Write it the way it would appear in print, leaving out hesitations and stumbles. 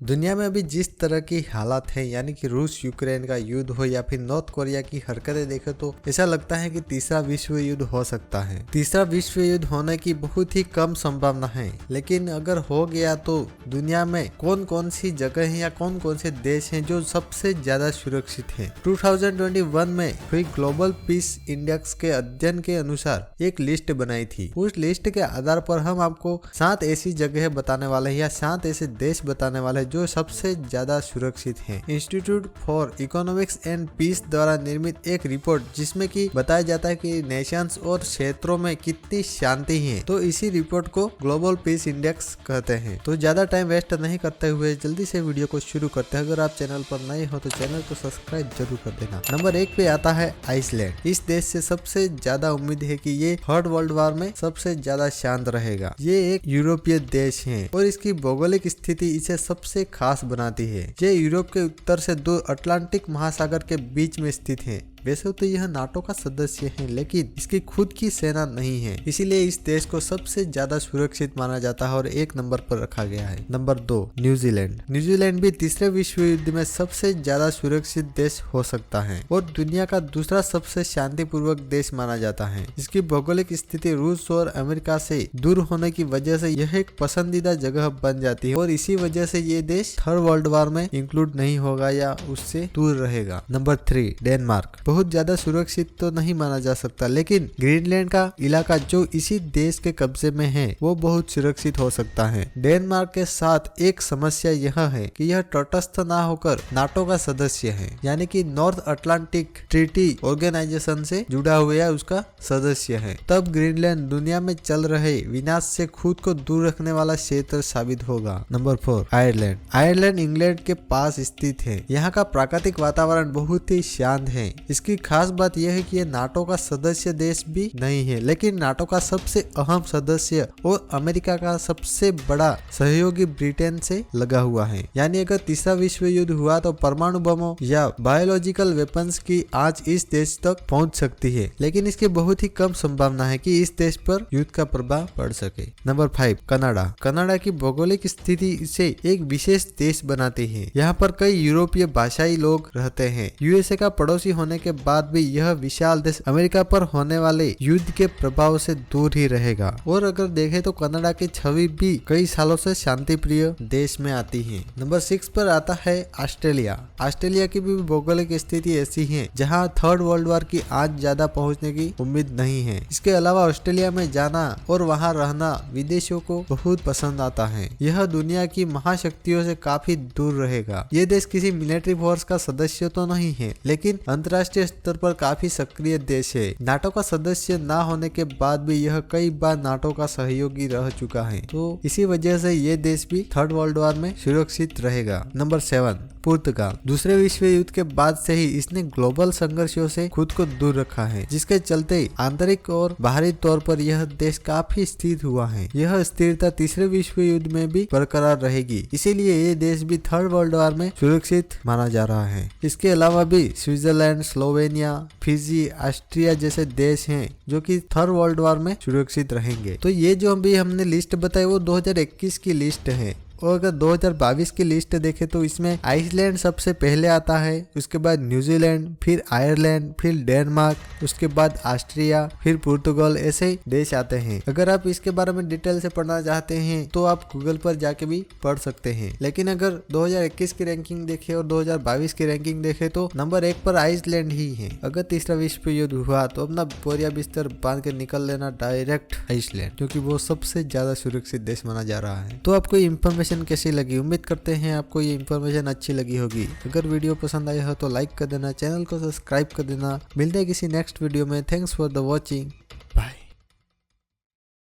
दुनिया में अभी जिस तरह की हालात है, यानी कि रूस यूक्रेन का युद्ध हो या फिर नॉर्थ कोरिया की हरकतें देखे तो ऐसा लगता है कि तीसरा विश्व युद्ध हो सकता है। तीसरा विश्व युद्ध होने की बहुत ही कम संभावना है, लेकिन अगर हो गया तो दुनिया में कौन कौन सी जगह है या कौन कौन से देश हैं जो सबसे ज्यादा सुरक्षित हैं। 2021 में हुई ग्लोबल पीस इंडेक्स के अध्ययन के अनुसार एक लिस्ट बनाई थी। उस लिस्ट के आधार पर हम आपको 7 ऐसी जगह बताने वाले हैं या 7 ऐसे देश बताने वाले हैं जो सबसे ज्यादा सुरक्षित हैं। Institute for economics and peace द्वारा निर्मित एक रिपोर्ट जिसमें कि बताया जाता है कि नेशंस और क्षेत्रों में कितनी शांति है, तो इसी रिपोर्ट को ग्लोबल पीस इंडेक्स कहते हैं। तो ज्यादा टाइम वेस्ट नहीं करते हुए जल्दी से वीडियो को शुरू करते हैं। अगर आप चैनल पर नए हो तो चैनल को सब्सक्राइब जरूर कर देना। नंबर 1 पे आता है आइसलैंड। इस देश से सबसे ज्यादा उम्मीद है कि ये थर्ड वर्ल्ड वॉर में सबसे ज्यादा शांत रहेगा। ये एक यूरोपीय देश है और इसकी भौगोलिक स्थिति इसे सबसे खास बनाती है। ये यूरोप के उत्तर से 2 अटलांटिक महासागर के बीच में स्थित है। वैसे तो यह नाटो का सदस्य है, लेकिन इसकी खुद की सेना नहीं है, इसीलिए इस देश को सबसे ज्यादा सुरक्षित माना जाता है और 1 नंबर पर रखा गया है। Number 2 New Zealand. न्यूजीलैंड भी तीसरे विश्व युद्ध में सबसे ज्यादा सुरक्षित देश हो सकता है और दुनिया का दूसरा सबसे शांतिपूर्वक देश माना जाता है। इसकी भौगोलिक स्थिति रूस और अमेरिका से दूर होने की वजह से यह एक पसंदीदा जगह बन जाती है और इसी वजह से ये देश थर्ड वर्ल्ड वॉर में इंक्लूड नहीं होगा या उससे दूर रहेगा। Number 3 Denmark. बहुत ज्यादा सुरक्षित तो नहीं माना जा सकता, लेकिन ग्रीनलैंड का इलाका जो इसी देश के कब्जे में है वो बहुत सुरक्षित हो सकता है। डेनमार्क के साथ एक समस्या यह है कि यह तटस्थ ना होकर नाटो का सदस्य है, यानी कि नॉर्थ अटलांटिक ट्रीटी ऑर्गेनाइजेशन से जुड़ा हुआ उसका सदस्य है। तब ग्रीनलैंड दुनिया में चल रहे विनाश से खुद को दूर रखने वाला क्षेत्र साबित होगा। Number 4 Ireland. आयरलैंड इंग्लैंड के पास स्थित है। यहाँ का प्राकृतिक वातावरण बहुत ही शांत है। इसकी खास बात यह है कि ये नाटो का सदस्य देश भी नहीं है, लेकिन नाटो का सबसे अहम सदस्य और अमेरिका का सबसे बड़ा सहयोगी ब्रिटेन से लगा हुआ है। यानी अगर तीसरा विश्व युद्ध हुआ तो परमाणु बमों या बायोलॉजिकल वेपन्स की आज इस देश तक पहुंच सकती है, लेकिन इसकी बहुत ही कम संभावना है कि इस देश पर युद्ध का प्रभाव पड़ सके। Number 5 Canada. कनाडा की भौगोलिक स्थिति इसे एक विशेष देश बनाती है। यहाँ पर कई यूरोपीय भाषाई लोग रहते हैं। यूएसए का पड़ोसी होने के बाद भी यह विशाल देश अमेरिका पर होने वाले युद्ध के प्रभाव से दूर ही रहेगा। और अगर देखें तो कनाडा की छवि भी कई सालों से शांति प्रिय देश में आती है। नंबर 6 पर आता है ऑस्ट्रेलिया। ऑस्ट्रेलिया की भी भौगोलिक स्थिति ऐसी है जहां थर्ड वर्ल्ड वॉर की आज ज्यादा पहुंचने की उम्मीद नहीं है। इसके अलावा ऑस्ट्रेलिया में जाना और वहां रहना विदेशियों को बहुत पसंद आता है। यह दुनिया की महाशक्तियों से काफी दूर रहेगा। ये देश किसी मिलिट्री फोर्स का सदस्य तो नहीं है, लेकिन अंतर्राष्ट्रीय स्तर पर काफी सक्रिय देश है। नाटो का सदस्य ना होने के बाद भी यह कई बार नाटो का सहयोगी रह चुका है, तो इसी वजह से ये देश भी थर्ड वर्ल्ड वॉर में सुरक्षित रहेगा। नंबर 7 पुर्तगाल। दूसरे विश्व युद्ध के बाद से ही इसने ग्लोबल संघर्षों से खुद को दूर रखा है, जिसके चलते आंतरिक और बाहरी तौर पर यह देश काफी स्थिर हुआ है। यह स्थिरता तीसरे विश्व युद्ध में भी बरकरार रहेगी, इसीलिए ये देश भी थर्ड वर्ल्ड वॉर में सुरक्षित माना जा रहा है। इसके अलावा भी स्विट्जरलैंड, स्लोवेनिया, फिजी, ऑस्ट्रिया जैसे देश हैं जो कि थर्ड वर्ल्ड वॉर में सुरक्षित रहेंगे। तो ये जो भी हमने लिस्ट बताई वो 2021 की लिस्ट है। और अगर 2022 की लिस्ट देखें तो इसमें आइसलैंड सबसे पहले आता है, उसके बाद न्यूजीलैंड, फिर आयरलैंड, फिर डेनमार्क, उसके बाद ऑस्ट्रिया, फिर पुर्तगाल, ऐसे देश आते हैं। अगर आप इसके बारे में डिटेल से पढ़ना चाहते हैं तो आप गूगल पर जाके भी पढ़ सकते हैं। लेकिन अगर 2021 की रैंकिंग देखें और 2022 की रैंकिंग देखें तो नंबर 1 पर आइसलैंड ही है। अगर तीसरा विश्व युद्ध हुआ तो अपना बोरिया बिस्तर बांध के निकल लेना डायरेक्ट आइसलैंड, क्योंकि वो सबसे ज्यादा सुरक्षित देश माना जा रहा है। तो आपको इन्फॉर्मेशन कैसी लगी? उम्मीद करते हैं आपको ये इन्फॉर्मेशन अच्छी लगी होगी। अगर वीडियो पसंद आया हो तो लाइक कर देना, चैनल को सब्सक्राइब कर देना। मिलते हैं किसी नेक्स्ट वीडियो में। Thanks for the watching.